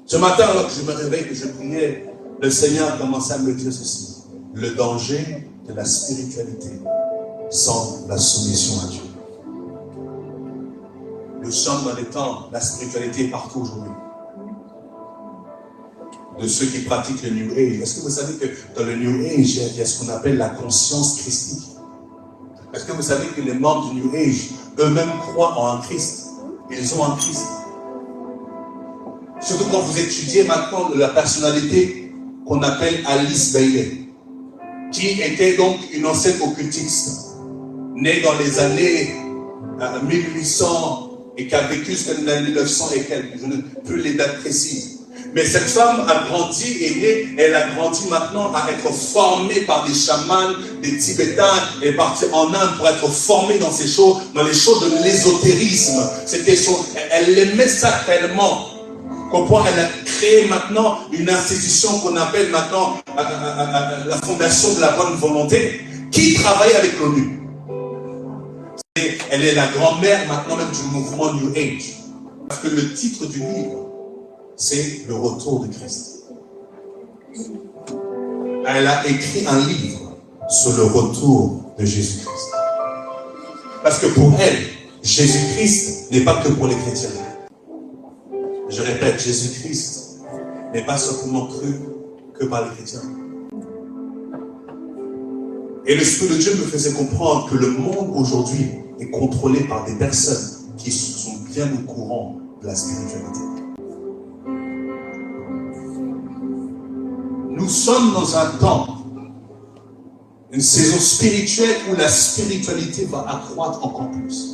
Ce matin, alors que je me réveille, que je priais, le Seigneur commençait à me dire ceci. Le danger de la spiritualité sans la soumission à Dieu. Nous sommes dans les temps, la spiritualité est partout aujourd'hui. De ceux qui pratiquent le New Age. Est-ce que vous savez que dans le New Age, il y a ce qu'on appelle la conscience christique? Est-ce que vous savez que les membres du New Age, eux-mêmes croient en un Christ? Ils ont un Christ. Surtout quand vous étudiez maintenant la personnalité qu'on appelle Alice Bailey, qui était donc une ancienne occultiste, née dans les années 1800 et qui a vécu jusqu'en 1900 et quelques, je ne sais plus les dates précises. Mais cette femme a grandi et née, elle a grandi maintenant à être formée par des chamans, des Tibétains, elle est partie en Inde pour être formée dans ces choses, dans les choses de l'ésotérisme. Elle aimait ça tellement qu'au point elle a créé maintenant une institution qu'on appelle maintenant la Fondation de la Bonne Volonté, qui travaille avec l'ONU. Elle est la grand-mère maintenant même du mouvement New Age. Parce que le titre du livre, c'est le retour de Christ. Elle a écrit un livre sur le retour de Jésus-Christ. Parce que pour elle, Jésus-Christ n'est pas que pour les chrétiens. Je répète, Jésus-Christ n'est pas simplement cru que par les chrétiens. Et l'Esprit de Dieu me faisait comprendre que le monde aujourd'hui est contrôlé par des personnes qui sont bien au courant de la spiritualité. Nous sommes dans un temps, une saison spirituelle où la spiritualité va accroître encore plus.